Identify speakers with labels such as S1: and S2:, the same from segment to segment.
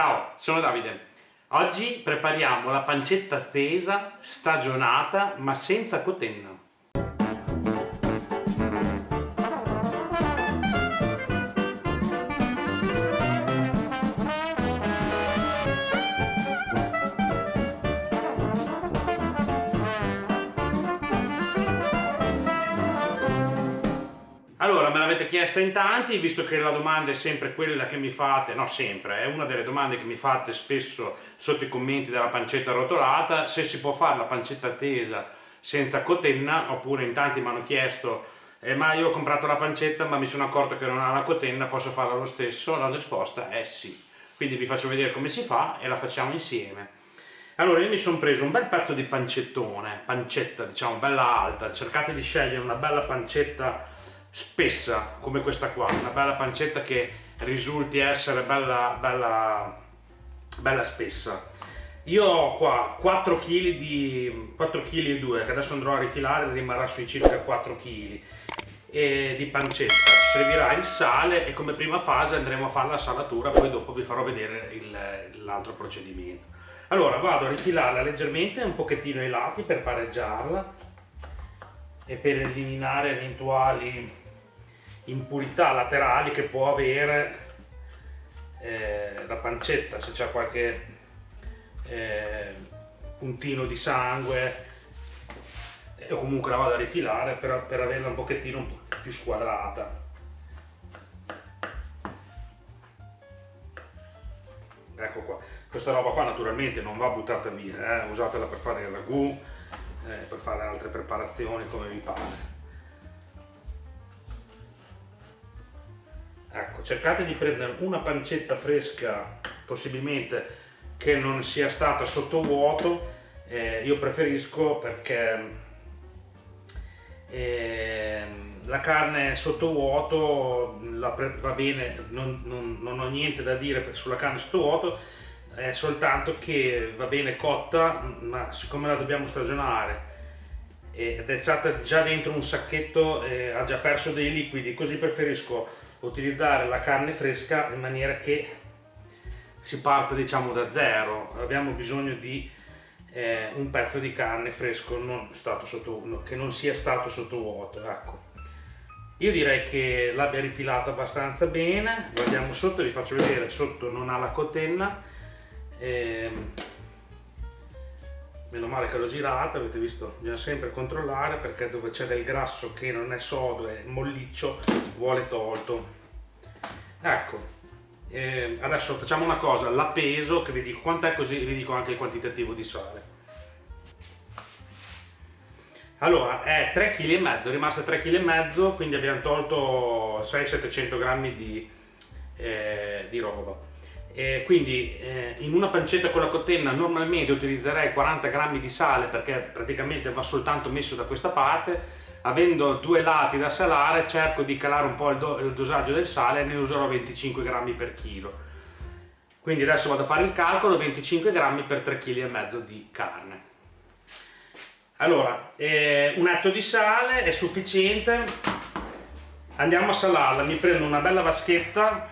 S1: Ciao, sono Davide. Oggi prepariamo la pancetta tesa stagionata ma senza cotenna. Allora, me l'avete chiesta in tanti, visto che la domanda è sempre quella che mi fate, no sempre, è una delle domande che mi fate spesso sotto i commenti della pancetta rotolata, se si può fare la pancetta tesa senza cotenna, oppure in tanti mi hanno chiesto, ma io ho comprato la pancetta ma mi sono accorto che non ha la cotenna, posso farla lo stesso? La risposta è sì. Quindi vi faccio vedere come si fa e la facciamo insieme. Allora, io mi sono preso un bel pezzo di pancetta diciamo bella alta, cercate di scegliere una bella pancetta spessa come questa qua, una bella pancetta che risulti essere bella spessa. Io ho qua 4 kg di 4,2 kg che adesso andrò a rifilare, rimarrà sui circa 4 kg di pancetta. Servirà il sale e come prima fase andremo a fare la salatura, poi dopo vi farò vedere l'altro procedimento. Allora vado a rifilarla leggermente un pochettino ai lati per pareggiarla e per eliminare eventuali impurità laterali che può avere la pancetta, se c'è qualche puntino di sangue, o comunque la vado a rifilare per averla un pochettino più squadrata. Ecco qua, questa roba qua naturalmente non va buttata via, usatela per fare il ragù, per fare altre preparazioni come vi pare. Ecco, cercate di prendere una pancetta fresca, possibilmente che non sia stata sottovuoto, io preferisco perché la carne sottovuoto va bene, non ho niente da dire sulla carne sottovuoto, è soltanto che va bene cotta, ma siccome la dobbiamo stagionare ed è stata già dentro un sacchetto, ha già perso dei liquidi, così preferisco utilizzare la carne fresca in maniera che si parte diciamo da zero. Abbiamo bisogno di un pezzo di carne fresco che non sia stato sottovuoto, ecco. Io direi che l'abbia rifilata abbastanza bene, guardiamo sotto, vi faccio vedere, sotto non ha la cotenna, meno male che l'ho girata, avete visto, bisogna sempre controllare perché dove c'è del grasso che non è sodo e molliccio vuole tolto. Ecco, adesso facciamo una cosa, la peso, che vi dico quant'è, così vi dico anche il quantitativo di sale. Allora, è 3,5 kg, è rimasta 3,5 kg, quindi abbiamo tolto 600-700 grammi di roba. Quindi in una pancetta con la cotenna normalmente utilizzerei 40 grammi di sale perché praticamente va soltanto messo da questa parte. Avendo due lati da salare cerco di calare un po' il dosaggio del sale e ne userò 25 grammi per chilo. Quindi adesso vado a fare il calcolo, 25 grammi per 3,5 kg di carne. Allora, un etto di sale è sufficiente, andiamo a salarla. Mi prendo una bella vaschetta,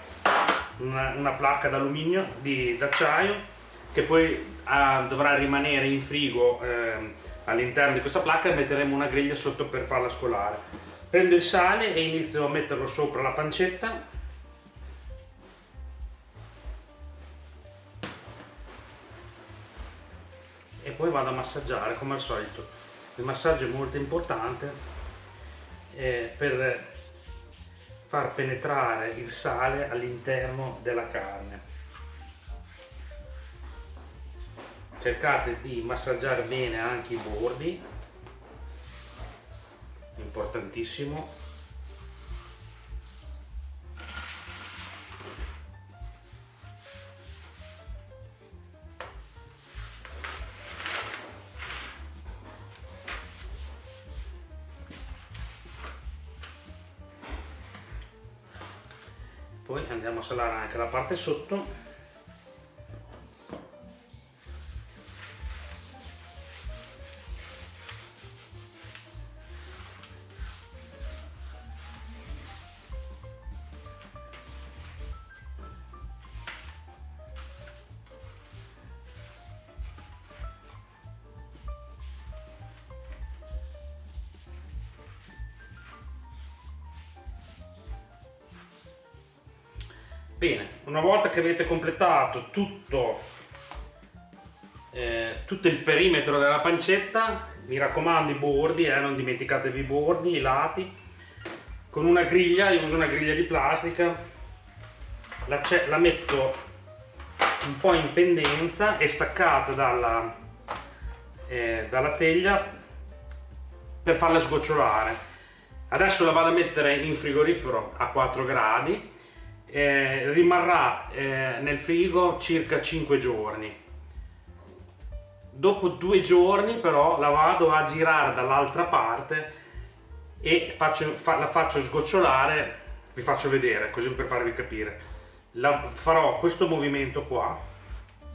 S1: una placca d'alluminio, d'acciaio, che poi dovrà rimanere in frigo all'interno di questa placca, e metteremo una griglia sotto per farla scolare. Prendo il sale e inizio a metterlo sopra la pancetta. E poi vado a massaggiare come al solito. Il massaggio è molto importante per far penetrare il sale all'interno della carne. Cercate di massaggiare bene anche i bordi, importantissimo. Poi andiamo a salare anche la parte sotto. Bene, una volta che avete completato tutto il perimetro della pancetta, mi raccomando i bordi, non dimenticatevi i bordi, i lati, con una griglia, io uso una griglia di plastica, la metto un po' in pendenza e staccata dalla teglia per farla sgocciolare. Adesso la vado a mettere in frigorifero a 4 gradi, rimarrà nel frigo circa 5 giorni. Dopo 2 giorni però la vado a girare dall'altra parte e la faccio sgocciolare, vi faccio vedere così per farvi capire. Farò questo movimento qua,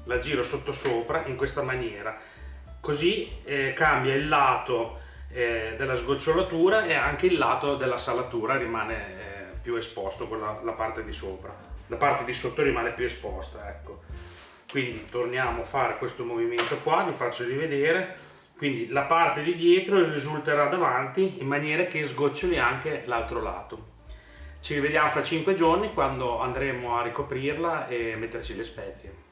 S1: la giro sottosopra in questa maniera, così cambia il lato della sgocciolatura e anche il lato della salatura rimane più esposto, la parte di sopra, la parte di sotto rimane più esposta, ecco. Quindi torniamo a fare questo movimento qua, vi faccio rivedere, quindi la parte di dietro risulterà davanti in maniera che sgoccioli anche l'altro lato. Ci rivediamo fra 5 giorni quando andremo a ricoprirla e metterci le spezie.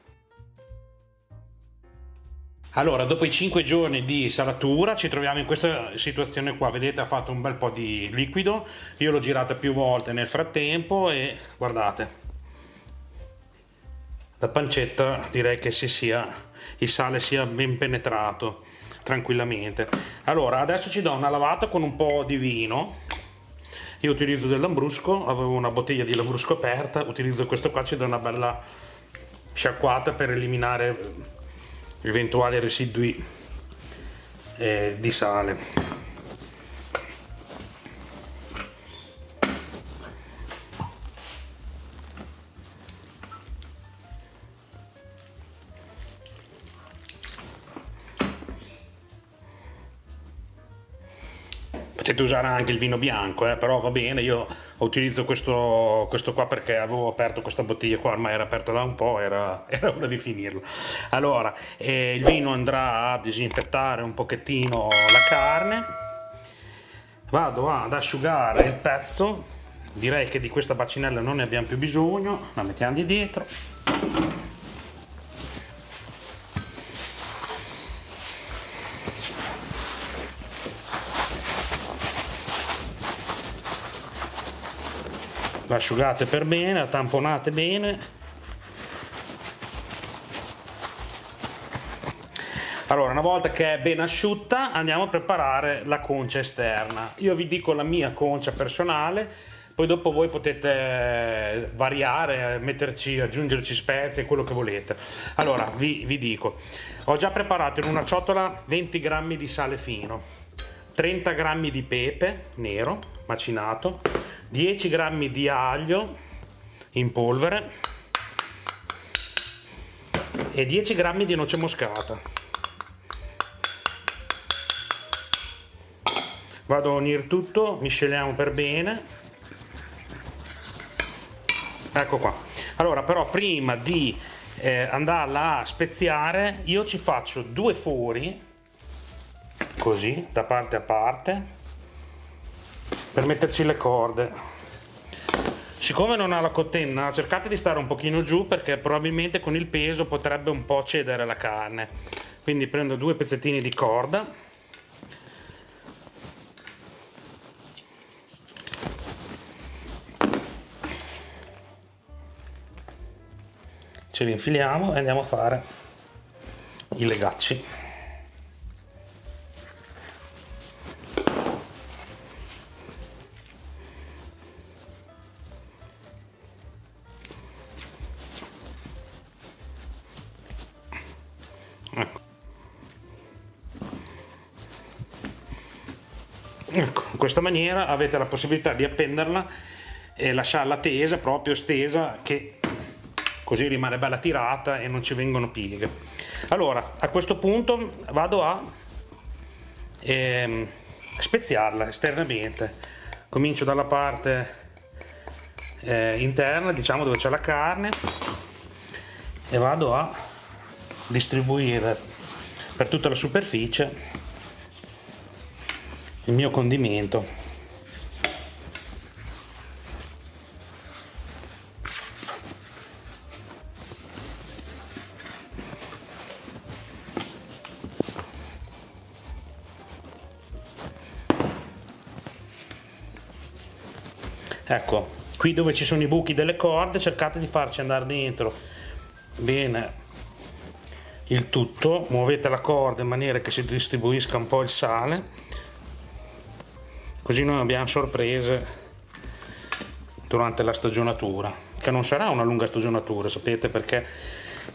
S1: Allora, dopo i 5 giorni di salatura ci troviamo in questa situazione qua, vedete ha fatto un bel po' di liquido, io l'ho girata più volte nel frattempo e guardate, la pancetta direi che il sale sia ben penetrato tranquillamente. Allora, adesso ci do una lavata con un po' di vino, io utilizzo del Lambrusco, avevo una bottiglia di Lambrusco aperta, utilizzo questo qua, ci do una bella sciacquata per eliminare eventuali residui di sale. Potete usare anche il vino bianco, però va bene, io utilizzo questo qua perché avevo aperto questa bottiglia qua, ormai era aperta da un po', era ora di finirlo. Allora, il vino andrà a disinfettare un pochettino la carne, vado ad asciugare il pezzo, direi che di questa bacinella non ne abbiamo più bisogno, la mettiamo di dietro. La asciugate per bene, la tamponate bene. Allora, una volta che è ben asciutta andiamo a preparare la concia esterna. Io vi dico la mia concia personale, poi dopo voi potete variare, aggiungerci spezie, quello che volete. Allora, vi dico, ho già preparato in una ciotola 20 grammi di sale fino, 30 grammi di pepe nero macinato, 10 grammi di aglio in polvere e 10 grammi di noce moscata. Vado a unire tutto, misceliamo per bene. Ecco qua. Allora, però prima di andarla a speziare, io ci faccio 2 fori, così, da parte a parte, per metterci le corde. Siccome non ha la cotenna, cercate di stare un pochino giù perché probabilmente con il peso potrebbe un po' cedere la carne. Quindi prendo 2 pezzettini di corda, ce li infiliamo e andiamo a fare i legacci. Ecco, in questa maniera avete la possibilità di appenderla e lasciarla tesa, proprio stesa, che così rimane bella tirata e non ci vengono pieghe. Allora, a questo punto vado a speziarla esternamente. Comincio dalla parte interna, diciamo dove c'è la carne, e vado a distribuire per tutta la superficie il mio condimento. Ecco, qui dove ci sono i buchi delle corde cercate di farci andare dentro bene il tutto, muovete la corda in maniera che si distribuisca un po' il sale, così non abbiamo sorprese durante la stagionatura, che non sarà una lunga stagionatura, sapete, perché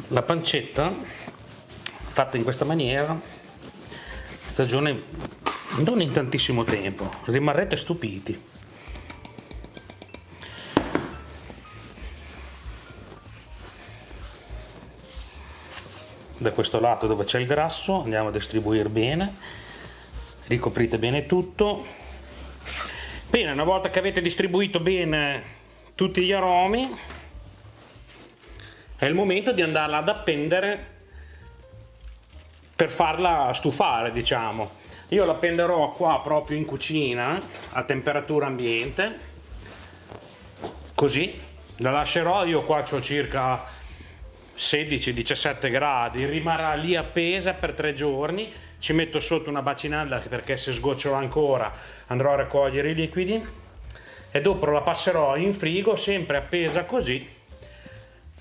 S1: la pancetta fatta in questa maniera stagione non in tantissimo tempo, rimarrete stupiti. Da questo lato dove c'è il grasso andiamo a distribuire bene, ricoprite bene tutto. Bene, una volta che avete distribuito bene tutti gli aromi è il momento di andarla ad appendere per farla stufare, diciamo. Io la appenderò qua proprio in cucina a temperatura ambiente, così la lascerò. Io qua ho circa 16-17 gradi, rimarrà lì appesa per 3 giorni. Ci metto sotto una bacinella perché se sgocciola ancora andrò a raccogliere i liquidi e dopo la passerò in frigo, sempre appesa così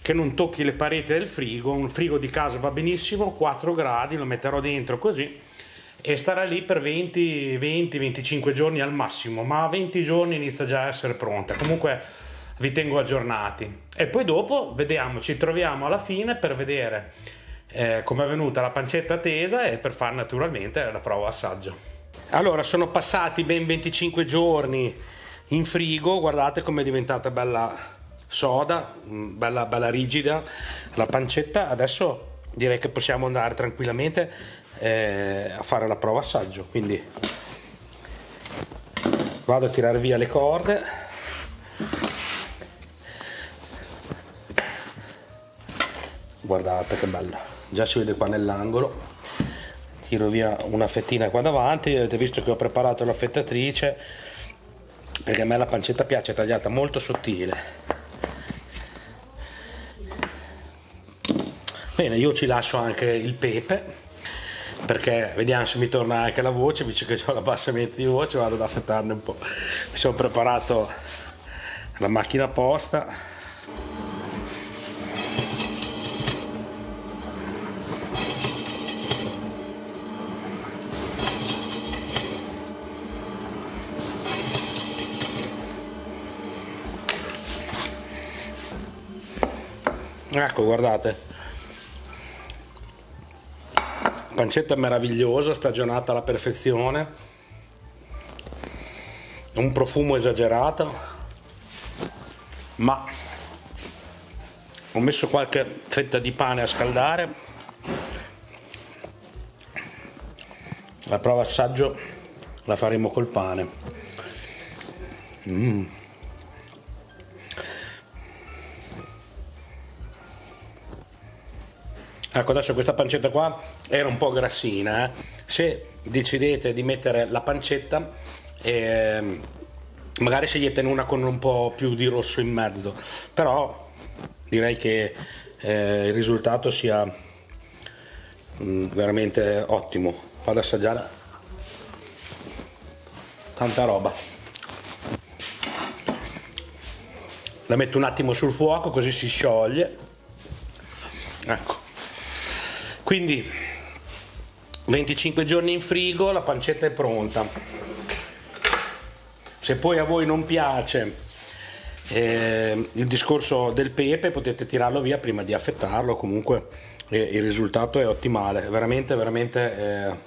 S1: che non tocchi le pareti del frigo. Un frigo di casa va benissimo, 4 gradi, lo metterò dentro così e starà lì per 20-25 giorni al massimo, ma a 20 giorni inizia già a essere pronta. Comunque vi tengo aggiornati e poi dopo vediamo, ci troviamo alla fine per vedere come è venuta la pancetta tesa e per fare naturalmente la prova assaggio. Allora, sono passati ben 25 giorni in frigo, guardate com'è diventata bella soda, bella rigida la pancetta. Adesso direi che possiamo andare tranquillamente a fare la prova assaggio, quindi vado a tirare via le corde. Guardate che bella, già si vede qua nell'angolo. Tiro via una fettina qua davanti. Avete visto che ho preparato la fettatrice perché a me la pancetta piace tagliata molto sottile. Bene, io ci lascio anche il pepe perché vediamo se mi torna anche la voce, visto che ho l'abbassamento di voce vado ad affettarne un po'. Mi sono preparato la macchina apposta. Ecco, guardate, pancetta meravigliosa, stagionata alla perfezione, un profumo esagerato, ma ho messo qualche fetta di pane a scaldare. La prova assaggio la faremo col pane. Ecco, adesso questa pancetta qua era un po' grassina, se decidete di mettere la pancetta magari sceglietene una con un po' più di rosso in mezzo, però direi che il risultato sia veramente ottimo. Vado ad assaggiare, tanta roba. La metto un attimo sul fuoco così si scioglie. Ecco, quindi 25 giorni in frigo, la pancetta è pronta. Se poi a voi non piace il discorso del pepe, potete tirarlo via prima di affettarlo. Comunque il risultato è ottimale, veramente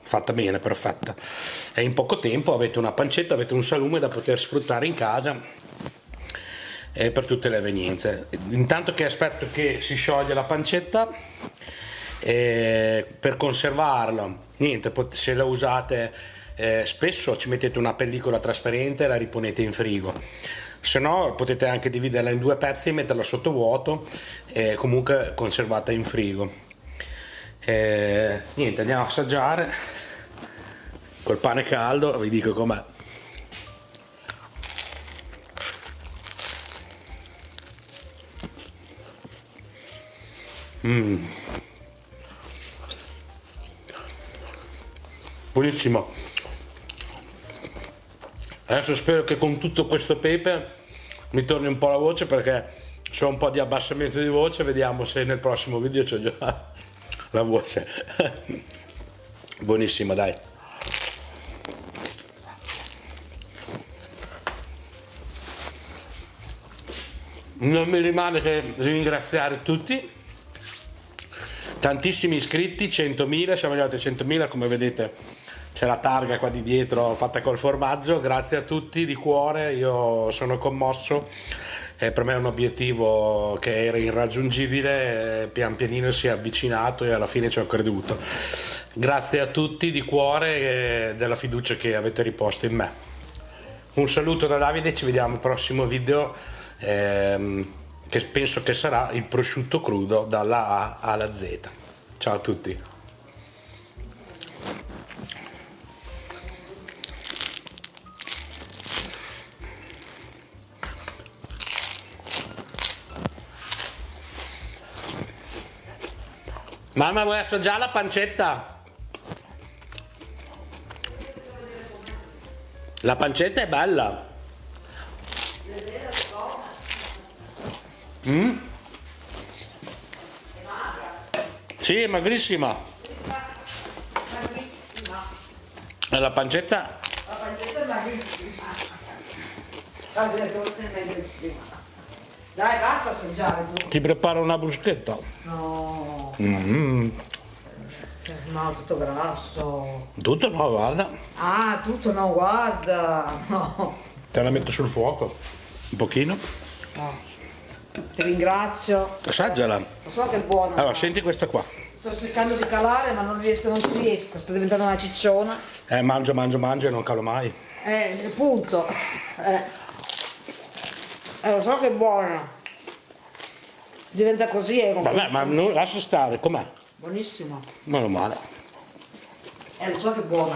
S1: fatta bene, perfetta, e in poco tempo avete una pancetta, avete un salume da poter sfruttare in casa per tutte le evenienze. Intanto che aspetto che si scioglie la pancetta, per conservarla, niente, se la usate spesso ci mettete una pellicola trasparente e la riponete in frigo, se no potete anche dividerla in 2 pezzi e metterla sotto vuoto e comunque conservata in frigo. Niente, andiamo a assaggiare col pane caldo, vi dico com'è. Buonissimo. Adesso spero che con tutto questo pepe mi torni un po' la voce, perché c'ho un po' di abbassamento di voce, vediamo se nel prossimo video c'ho già la voce. Buonissima, dai. Non mi rimane che ringraziare tutti, tantissimi iscritti, 100.000, siamo arrivati a 100.000, come vedete c'è la targa qua di dietro fatta col formaggio. Grazie a tutti di cuore, io sono commosso, per me è un obiettivo che era irraggiungibile, pian pianino si è avvicinato e alla fine ci ho creduto. Grazie a tutti di cuore della fiducia che avete riposto in me. Un saluto da Davide, ci vediamo al prossimo video, che penso che sarà il prosciutto crudo dalla A alla Z. Ciao a tutti. Mamma, vuoi assaggiare la pancetta? La pancetta è bella. Sì, è magrissima. E la pancetta?
S2: La pancetta è magrissima. La torta è magrissima. Dai, basta assaggiare tu.
S1: Ti preparo una bruschetta.
S2: No.
S1: Mm.
S2: No, tutto grasso.
S1: Tutto no, guarda.
S2: Ah, tutto no, guarda. No.
S1: Te la metto sul fuoco. Un pochino.
S2: No. Ti ringrazio.
S1: Assaggiala.
S2: Lo so che è buono.
S1: Allora, senti questa qua.
S2: Sto cercando di calare, ma non ci riesco. Sto diventando una cicciona.
S1: Mangio e non calo mai.
S2: Punto. Lo so che è buona. Diventa così,
S1: Vabbè, ma non, lascia stare, com'è?
S2: buonissimo.
S1: Meno male.
S2: Lo so che è buona.